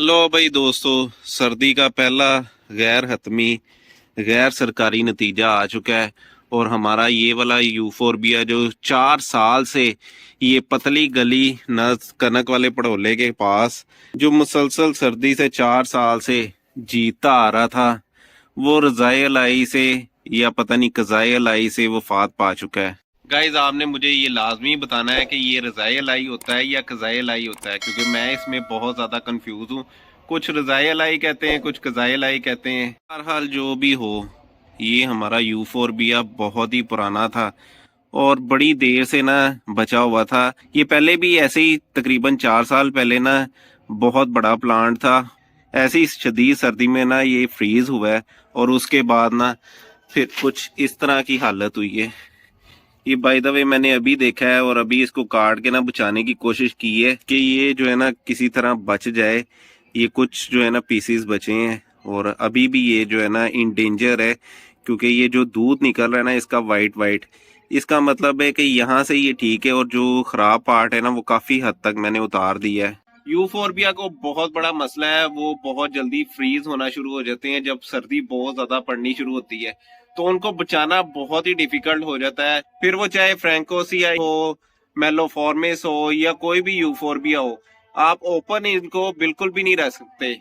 लो भाई दोस्तों, सर्दी का पहला गैर हतमी गैर सरकारी नतीजा आ चुका है। और हमारा ये वाला यूफोरबिया जो 4 साल से ये पतली गली न कनक वाले पड़ोले के पास जो मुसलसल सर्दी से 4 साल से जीता आ रहा था, वो रज़ाए लाई से या पता नहीं कज़ाए लाई से वफात पा चुका है। गाइज, आपने मुझे ये लाजमी बताना है कि ये रज़ाए लाई होता है या कज़ाए लाई होता है, क्योंकि मैं इसमें बहुत ज़्यादा कंफ्यूज हूँ। कुछ रज़ाए लाई कहते हैं, कुछ कज़ाए लाई कहते हैं। बहरहाल जो भी हो, ये हमारा यूफोरबिया बहुत ही पुराना था और बड़ी देर से ना बचा हुआ था। ये पहले भी ऐसे ही तकरीबन 4 साल पहले ना बहुत बड़ा प्लांट था। ऐसी शदीद सर्दी में ना ये फ्रीज हुआ है और उसके बाद ना फिर कुछ इस तरह की हालत हुई है। ये बाय द वे मैंने अभी देखा है और अभी इसको काट के ना बचाने की कोशिश की है कि ये जो है ना किसी तरह बच जाए। ये कुछ जो है ना पीसीस बचे हैं और अभी भी ये जो है ना इन डेंजर है, क्योंकि ये जो दूध निकल रहा है ना इसका वाइट वाइट, इसका मतलब है कि यहाँ से ये ठीक है और जो खराब पार्ट है ना वो काफी हद तक मैंने उतार दिया है। यूफोरबिया को बहुत बड़ा मसला है, वो बहुत जल्दी फ्रीज होना शुरू हो जाते हैं जब सर्दी बहुत ज्यादा पड़नी शुरू होती है। तो उनको बचाना बहुत ही डिफिकल्ट हो जाता है। फिर वो चाहे फ्रैंकोसिया हो, मेलोफॉर्मिस हो या कोई भी यूफोरबिया हो, आप ओपन इनको बिल्कुल भी नहीं रख सकते।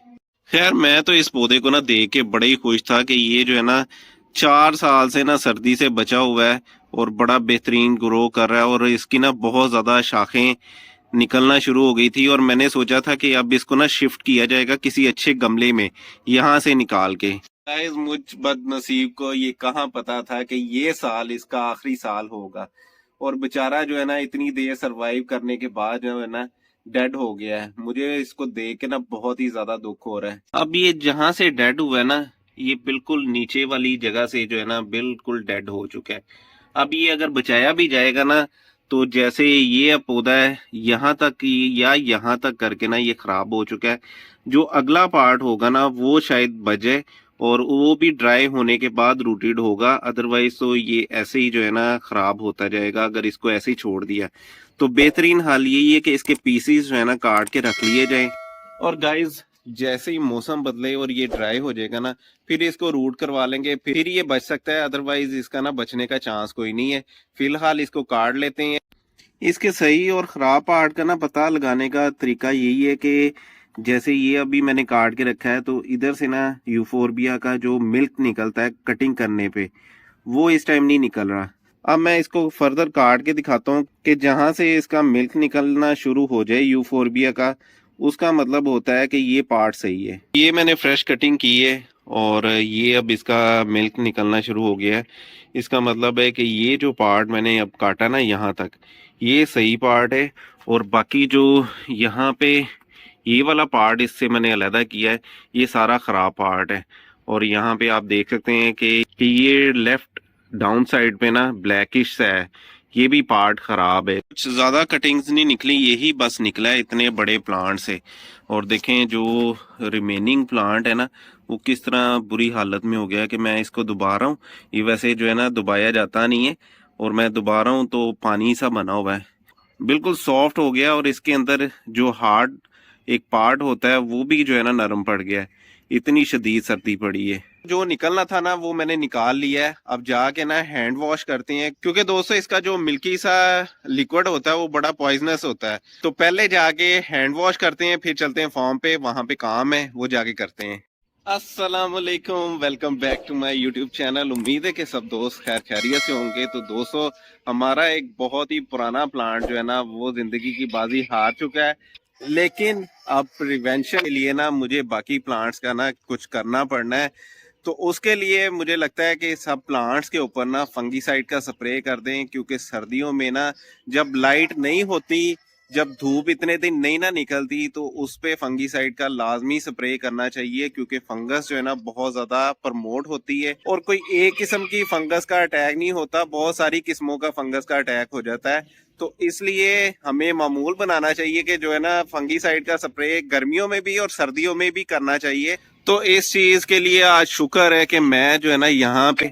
खैर, मैं तो इस पौधे को ना देख के बड़ा ही खुश था कि ये जो है ना 4 साल से ना सर्दी से बचा हुआ है और बड़ा बेहतरीन ग्रो कर रहा है और इसकी ना बहुत ज्यादा शाखें निकलना शुरू हो गई थी। और मैंने सोचा था कि अब इसको ना शिफ्ट किया जाएगा किसी अच्छे गमले में यहाँ से निकाल के। गाइस, मुझ बदनसीब को ये कहाँ पता था कि ये साल इसका आखिरी साल होगा और बेचारा जो है ना इतनी देर सरवाइव करने के बाद जो है ना डेड हो गया है। मुझे इसको देख के ना बहुत ही ज्यादा दुख हो रहा है। अब ये जहां से डेड हुआ है ना, ये बिल्कुल नीचे वाली जगह से जो है ना बिल्कुल डेड हो चुका है। अब ये अगर बचाया भी जाएगा ना, तो जैसे ये पौधा है यहाँ तक या यहाँ तक करके ना ये खराब हो चुका है। जो अगला पार्ट होगा ना वो शायद बचे और वो भी ड्राई होने के बाद रूटेड होगा। अदरवाइज तो ये ऐसे ही जो है ना खराब होता जाएगा अगर इसको ऐसे ही छोड़ दिया। तो बेहतरीन हाल यही है कि इसके पीसीस जो है ना काट के रख लिए जाए। और गाइज, जैसे ही मौसम बदले और ये ड्राई हो जाएगा ना, फिर इसको रूट करवा लेंगे, फिर ये बच सकता है। अदरवाइज इसका ना बचने का चांस कोई नहीं है। फिलहाल इसको काट लेते हैं। इसके सही और खराब पार्ट का ना पता लगाने का तरीका यही है कि जैसे ये अभी मैंने काट के रखा है, तो इधर से ना यूफोरबिया का जो मिल्क निकलता है कटिंग करने पे, वो इस टाइम नहीं निकल रहा। अब मैं इसको फर्दर काट के दिखाता हूँ कि जहां से इसका मिल्क निकलना शुरू हो जाए यूफोरबिया का, उसका मतलब होता है कि ये पार्ट सही है। ये मैंने फ्रेश कटिंग की है और ये अब इसका मिल्क निकलना शुरू हो गया है। इसका मतलब है कि ये जो पार्ट मैंने अब काटा ना यहाँ तक, ये सही पार्ट है। और बाकी जो यहाँ पे ये वाला पार्ट इससे मैंने अलहदा किया है, ये सारा खराब पार्ट है। और यहाँ पे आप देख सकते हैं कि ये लेफ्ट डाउन साइड पे ना ब्लैकिश सा है, ये भी पार्ट खराब है। कुछ ज्यादा कटिंग्स नहीं निकली, यही बस निकला है इतने बड़े प्लांट से। और देखें जो रिमेनिंग प्लांट है ना, वो किस तरह बुरी हालत में हो गया है कि मैं इसको दुबा रहा हूँ। ये वैसे जो है ना दुबाया जाता नहीं है और मैं दुबा रहा हूँ तो पानी सा बना हुआ है, बिल्कुल सॉफ्ट हो गया। और इसके अंदर जो हार्ड एक पार्ट होता है वो भी जो है ना नरम पड़ गया है, इतनी शदीद सर्दी पड़ी है। जो निकलना था ना वो मैंने निकाल लिया है। अब जाके ना हैंड वॉश करते हैं, क्योंकि दोस्तों इसका जो मिल्की सा लिक्विड होता है वो बड़ा पॉइजनस होता है। तो पहले जाके हैंड वॉश करते हैं, फिर चलते हैं फार्म पे, वहां पे काम है वो जाके करते हैं। अस्सलाम वालेकुम, welcome back to my YouTube channel. उम्मीद है कि सब दोस्त खैर खैरियत से होंगे। तो दोस्तों, हमारा एक बहुत ही पुराना प्लांट जो है ना वो जिंदगी की बाजी हार चुका है। लेकिन अब प्रिवेंशन के लिए ना मुझे बाकी प्लांट्स का ना कुछ करना पड़ना है। तो उसके लिए मुझे लगता है कि सब प्लांट्स के ऊपर ना फंगीसाइड का स्प्रे कर दें, क्योंकि सर्दियों में ना जब लाइट नहीं होती, जब धूप इतने दिन नहीं ना निकलती, तो उस पे फंगीसाइड का लाजमी स्प्रे करना चाहिए, क्योंकि फंगस जो है ना बहुत ज्यादा प्रमोट होती है। और कोई एक किस्म की फंगस का अटैक नहीं होता, बहुत सारी किस्मों का फंगस का अटैक हो जाता है। तो इसलिए हमें मामूल बनाना चाहिए कि जो है ना फंगीसाइड का स्प्रे गर्मियों में भी और सर्दियों में भी करना चाहिए। तो इस चीज के लिए आज शुक्र है कि मैं जो है ना यहाँ पे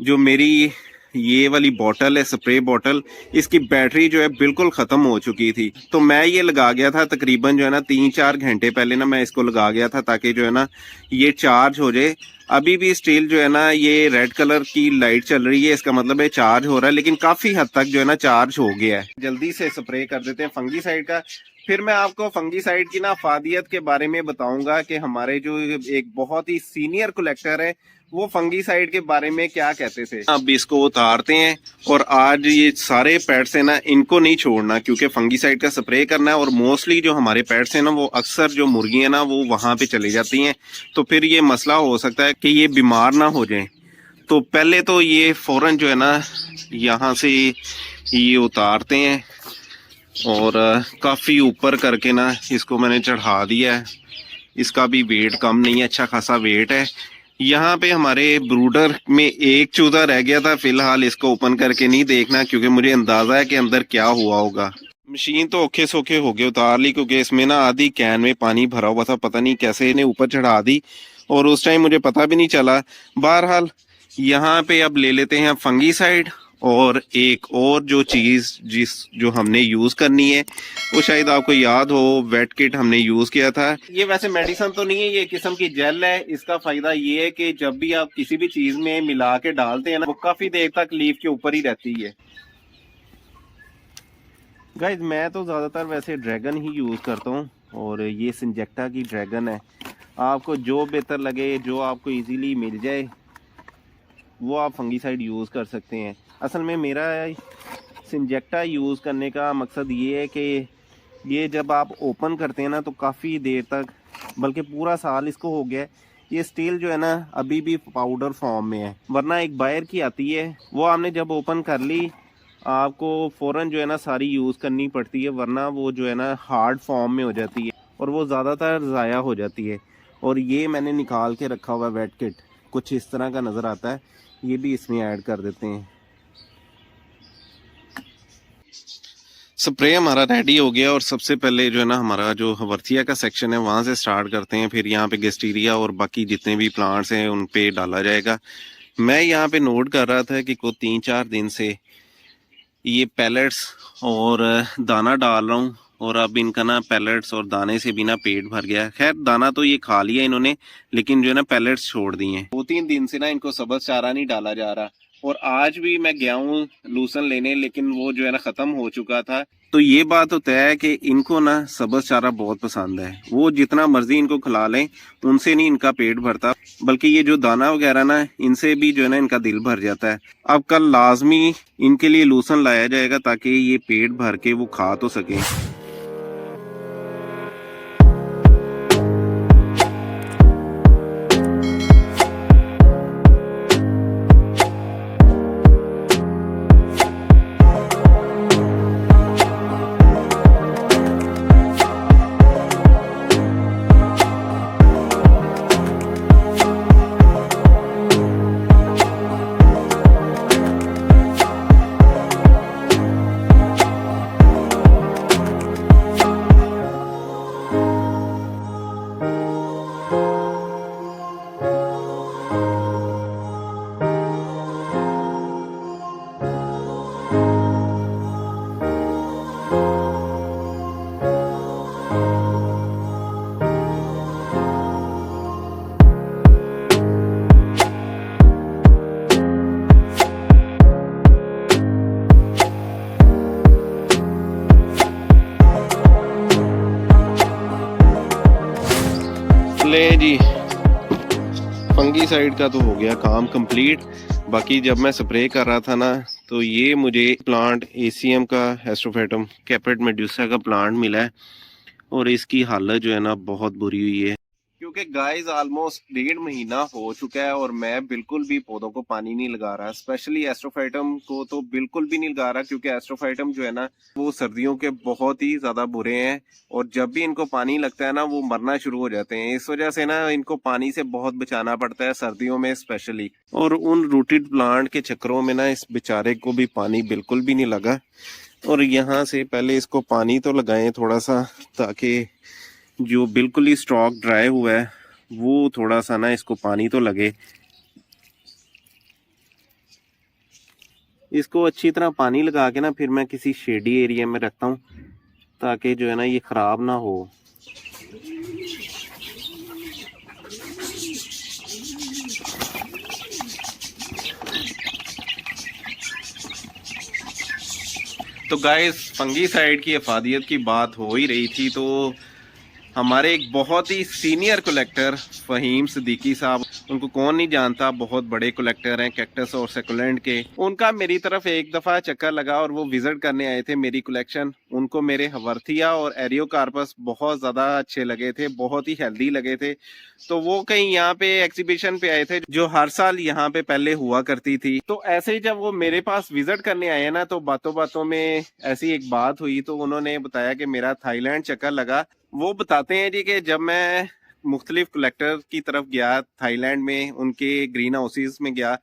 जो मेरी ये वाली बॉटल है, स्प्रे बॉटल, इसकी बैटरी जो है बिल्कुल ख़त्म हो चुकी थी। तो मैं ये लगा गया था तकरीबन जो है ना 3-4 घंटे पहले ना मैं इसको लगा गया था ताकि जो है ना ये चार्ज हो जाए। अभी भी स्टिल जो है ना ये रेड कलर की लाइट चल रही है, इसका मतलब है चार्ज हो रहा है, लेकिन काफ़ी हद तक जो है ना चार्ज हो गया है। जल्दी से स्प्रे कर देते हैं फंगीसाइड का। फिर मैं आपको फंगीसाइड की ना अफादियत के बारे में बताऊंगा कि हमारे जो एक बहुत ही सीनियर कलेक्टर है वो फंगीसाइड के बारे में क्या कहते थे। अब इसको उतारते हैं और आज ये सारे पेट्स है ना इनको नहीं छोड़ना, क्योंकि फंगीसाइड का स्प्रे करना है। और मोस्टली जो हमारे पेट्स है ना वो अक्सर जो मुर्गी है ना वो वहां पे चली जाती हैं, तो फिर ये मसला हो सकता है कि ये बीमार ना हो जाए। तो पहले तो ये फौरन जो है ना यहाँ से ये उतारते हैं और काफ़ी ऊपर करके ना इसको मैंने चढ़ा दिया है। इसका भी वेट कम नहीं है, अच्छा खासा वेट है। यहाँ पे हमारे ब्रूडर में एक चूजा रह गया था, फिलहाल इसको ओपन करके नहीं देखना क्योंकि मुझे अंदाजा है कि अंदर क्या हुआ होगा। मशीन तो औखे सौखे हो गए उतार ली, क्योंकि इसमें ना आधी कैन में पानी भरा हुआ था, पता नहीं कैसे इन्हें ऊपर चढ़ा दी और उस टाइम मुझे पता भी नहीं चला। बहरहाल यहाँ पे अब ले लेते हैं फंगीसाइड और एक और जो चीज़ जो हमने यूज़ करनी है वो शायद आपको याद हो, वेट किट हमने यूज़ किया था। ये वैसे मेडिसिन तो नहीं है, ये किस्म की जेल है। इसका फ़ायदा ये है कि जब भी आप किसी भी चीज़ में मिला के डालते हैं ना वो काफ़ी देर तक लीफ के ऊपर ही रहती है। गाइज मैं तो ज़्यादातर वैसे ड्रैगन ही यूज़ करता हूँ और ये सिंजेक्टा की ड्रैगन है। आपको जो बेहतर लगे, जो आपको इजीली मिल जाए वो आप फंगीसाइड यूज़ कर सकते हैं। असल में मेरा सिंजेक्टा यूज़ करने का मकसद ये है कि ये जब आप ओपन करते हैं ना तो काफ़ी देर तक, बल्कि पूरा साल इसको हो गया है, ये स्टील जो है ना अभी भी पाउडर फॉर्म में है। वरना एक बायर की आती है, वो आपने जब ओपन कर ली आपको फ़ौरन जो है ना सारी यूज़ करनी पड़ती है, वरना वो जो है ना हार्ड फॉर्म में हो जाती है और वो ज़्यादातर ज़ाया हो जाती है। और ये मैंने निकाल के रखा हुआ है वेट किट, कुछ इस तरह का नज़र आता है, ये भी इसमें ऐड कर देते हैं। स्प्रे हमारा रेडी हो गया और सबसे पहले जो है ना हमारा जो हवर्थिया का सेक्शन है वहाँ से स्टार्ट करते हैं, फिर यहाँ पे गेस्टीरिया और बाकी जितने भी प्लांट्स हैं उन पे डाला जाएगा। मैं यहाँ पे नोट कर रहा था कि को 3-4 दिन से ये पैलेट्स और दाना डाल रहा हूँ और अब इनका ना पैलेट्स और दाने से भी ना पेट भर गया। खैर दाना तो ये खा लिया इन्होंने, लेकिन जो है ना पैलेट्स छोड़ दिए हैं। 2-3 दिन से ना इनको सब्ज़ चारा नहीं डाला जा रहा और आज भी मैं गया हूँ लूसन लेने, लेकिन वो जो है ना ख़त्म हो चुका था। तो ये बात तो तय है कि इनको ना सब्ज़ चारा बहुत पसंद है, वो जितना मर्जी इनको खिला लें उनसे नहीं इनका पेट भरता, बल्कि ये जो दाना वगैरह ना इनसे भी जो है ना इनका दिल भर जाता है। अब कल लाजमी इनके लिए लूसन लाया जाएगा ताकि ये पेट भर के वो खा तो सकें। ले जी फंगीसाइड का तो हो गया काम कंप्लीट। बाकी जब मैं स्प्रे कर रहा था ना तो ये मुझे प्लांट एसीएम का एस्ट्रोफेटम कैपेट मेड्यूसा का प्लांट मिला है और इसकी हालत जो है ना बहुत बुरी हुई है, क्योंकि गाइस ऑलमोस्ट 1.5 महीना हो चुका है और मैं बिल्कुल भी पौधों को पानी नहीं लगा रहा। स्पेशली एस्ट्रोफाइटम को तो बिल्कुल भी नहीं लगा रहा, क्योंकि एस्ट्रोफाइटम जो है ना वो सर्दियों के बहुत ही ज़्यादा बुरे हैं और जब भी इनको पानी लगता है ना वो मरना शुरू हो जाते हैं। इस वजह से ना इनको पानी से बहुत बचाना पड़ता है सर्दियों में स्पेशली। और उन रूटेड प्लांट के चक्करों में ना इस बेचारे को भी पानी बिल्कुल भी नहीं लगा। और यहाँ से पहले इसको पानी तो लगाएं थोड़ा सा, ताकि जो बिल्कुल ही स्टॉक ड्राई हुआ है वो थोड़ा सा ना इसको पानी तो लगे। इसको अच्छी तरह पानी लगा के ना फिर मैं किसी शेडी एरिया में रखता हूँ, ताकि जो है ना ये ख़राब ना हो। तो गाइस, फंगीसाइड की अफादियत की बात हो ही रही थी, तो हमारे एक बहुत ही सीनियर कलेक्टर फ़हीम सिद्दीकी साहब, उनको कौन नहीं जानता, बहुत बड़े कलेक्टर हैं कैक्टस और सेकुलेंट के। उनका मेरी तरफ एक दफ़ा चक्कर लगा और वो विज़िट करने आए थे मेरी कलेक्शन। उनको मेरे हवर्थिया और एरियोकार्पस बहुत ज़्यादा अच्छे लगे थे, बहुत ही हेल्दी लगे थे। तो वो कहीं यहाँ पे एग्जीबिशन पे आए थे जो हर साल यहाँ पे पहले हुआ करती थी। तो ऐसे ही जब वो मेरे पास विज़िट करने आए ना, तो बातों बातों में ऐसी एक बात हुई, तो उन्होंने बताया कि मेरा थाईलैंड चक्कर लगा। वो बताते हैं जी कि जब मैं मुख्तलिफ कलेक्टर की तरफ गया थाईलैंड में, उनके ग्रीन हाउसेस में गया,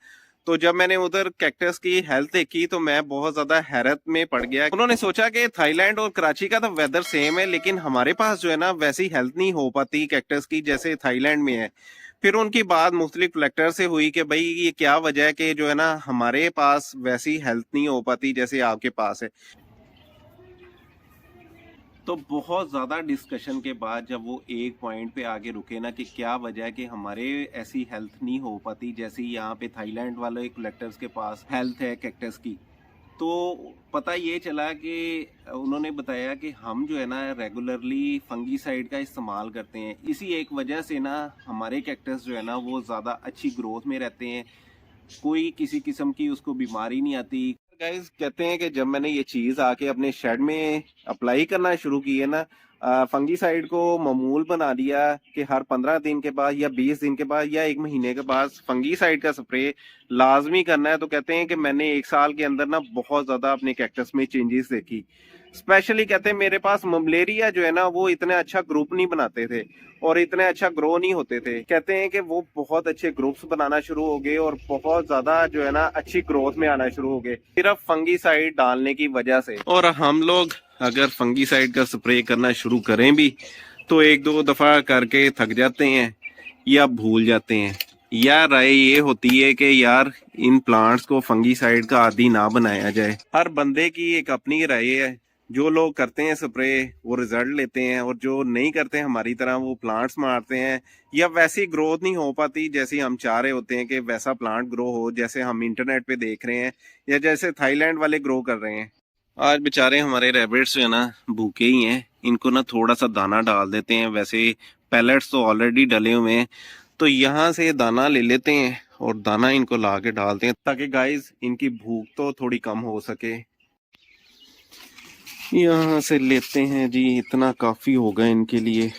तो जब मैंने उधर कैक्टस की हेल्थ देखी तो मैं बहुत ज़्यादा हैरत में पड़ गया। उन्होंने सोचा कि थाईलैंड और कराची का तो वेदर सेम है, लेकिन हमारे पास जो है ना वैसी हेल्थ नहीं हो पाती कैक्टस की जैसे थाईलैंड में है। फिर उनकी बात मुख्तलिफ कलेक्टर से हुई कि भाई ये क्या वजह है कि जो है ना हमारे पास वैसी हेल्थ नहीं हो पाती जैसे आपके पास है। तो बहुत ज़्यादा डिस्कशन के बाद जब वो एक पॉइंट पे आगे रुके ना कि क्या वजह है कि हमारे ऐसी हेल्थ नहीं हो पाती जैसी यहाँ पे थाईलैंड वाले कलेक्टर्स के पास हेल्थ है कैक्टस की, तो पता ये चला कि उन्होंने बताया कि हम जो है ना रेगुलरली फंगीसाइड का इस्तेमाल करते हैं, इसी एक वजह से ना हमारे कैक्टस जो है ना वो ज़्यादा अच्छी ग्रोथ में रहते हैं, कोई किसी किस्म की उसको बीमारी नहीं आती। गाइस, कहते हैं कि जब मैंने ये चीज़ आके अपने शेड में अप्लाई करना शुरू की है ना, फंगीसाइड को मामूल बना दिया कि हर 15 दिन के बाद या 20 दिन के बाद या 1 महीने के बाद फंगीसाइड का स्प्रे लाजमी करना है। तो कहते हैं कि मैंने 1 साल के अंदर ना बहुत ज़्यादा अपने कैक्टस में चेंजेस देखी। स्पेशली कहते हैं मेरे पास ममलेरिया जो है ना वो इतने अच्छा ग्रुप नहीं बनाते थे और इतने अच्छा ग्रो नहीं होते थे। कहते हैं कि वो बहुत अच्छे ग्रुप्स बनाना शुरू हो गए और बहुत ज्यादा जो है ना अच्छी ग्रोथ में आना शुरू हो गए, सिर्फ फंगीसाइड डालने की वजह से। और हम लोग अगर फंगीसाइड का स्प्रे करना शुरू करें भी तो 1-2 दफा करके थक जाते हैं या भूल जाते हैं। या राय ये होती है कि यार इन प्लांट्स को फंगीसाइड का आदी ना बनाया जाए। हर बंदे की एक अपनी राय है। जो लोग करते हैं स्प्रे वो रिजल्ट लेते हैं, और जो नहीं करते हमारी तरह वो प्लांट्स मारते हैं, या वैसी ग्रोथ नहीं हो पाती जैसी हम चाह रहे होते हैं कि वैसा प्लांट ग्रो हो जैसे हम इंटरनेट पे देख रहे हैं या जैसे थाईलैंड वाले ग्रो कर रहे हैं। आज बेचारे हमारे रैबिट्स जो है ना भूखे ही हैं, इनको ना थोड़ा सा दाना डाल देते हैं। वैसे पैलेट्स तो ऑलरेडी डले हुए हैं, तो यहाँ से दाना ले लेते हैं और दाना इनको ला के डालते हैं ताकि गाइस इनकी भूख तो थोड़ी कम हो सके। यहाँ से लेते हैं जी, इतना काफ़ी होगा इनके लिए।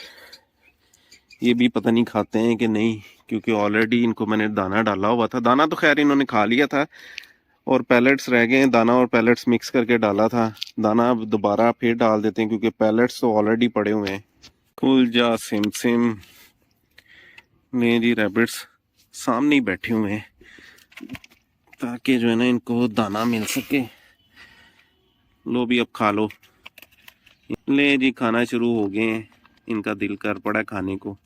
ये भी पता नहीं खाते हैं कि नहीं, क्योंकि ऑलरेडी इनको मैंने दाना डाला हुआ था। दाना तो खैर इन्होंने खा लिया था और पैलेट्स रह गए हैं, दाना और पैलेट्स मिक्स करके डाला था। दाना अब दोबारा फिर डाल देते हैं क्योंकि पैलेट्स तो ऑलरेडी पड़े हुए हैं। खुल जा सिम सिम, मेरी रैबिट्स सामने ही बैठे हुए हैं ताकि जो है ना इनको दाना मिल सके। लो भी अब खा लो। ले जी, खाना शुरू हो गए हैं, इनका दिल कर पड़ा खाने को।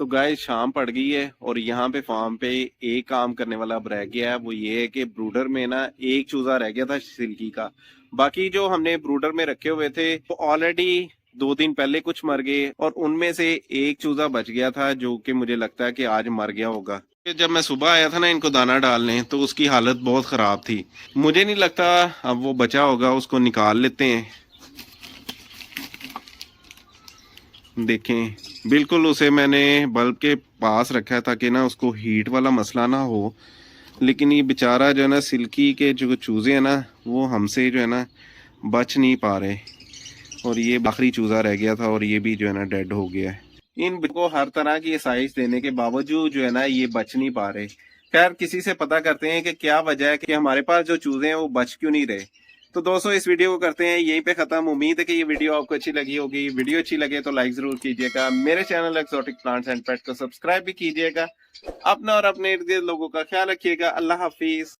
तो गाय शाम पड़ गई है और यहाँ पे फार्म पे एक काम करने वाला अब रह गया है। वो ये है कि ब्रूडर में ना एक चूजा रह गया था सिल्की का। बाकी जो हमने ब्रूडर में रखे हुए थे वो ऑलरेडी 2 दिन पहले कुछ मर गए और उनमें से एक चूजा बच गया था जो कि मुझे लगता है कि आज मर गया होगा। जब मैं सुबह आया था ना इनको दाना डालने तो उसकी हालत बहुत खराब थी। मुझे नहीं लगता अब वो बचा होगा, उसको निकाल लेते हैं। देखें, बिल्कुल उसे मैंने बल्ब के पास रखा है ताकि ना उसको हीट वाला मसला ना हो, लेकिन ये बेचारा जो है ना सिल्की के जो चूज़े हैं ना वो हमसे जो है ना बच नहीं पा रहे, और ये आखिरी चूज़ा रह गया था और ये भी जो है ना डेड हो गया है। इन को हर तरह की साइज देने के बावजूद जो है ना ये बच नहीं पा रहे। खैर, किसी से पता करते हैं कि क्या वजह है कि हमारे पास जो चूज़े हैं वो बच क्यों नहीं रहे। तो दोस्तों, इस वीडियो को करते हैं यहीं पे खत्म। उम्मीद है कि ये वीडियो आपको अच्छी लगी होगी। वीडियो अच्छी लगे तो लाइक जरूर कीजिएगा। मेरे channel exotic plants and pets को सब्सक्राइब भी कीजिएगा। अपना और अपने इर्द गिर्द लोगों का ख्याल रखिएगा। अल्लाह हाफिज।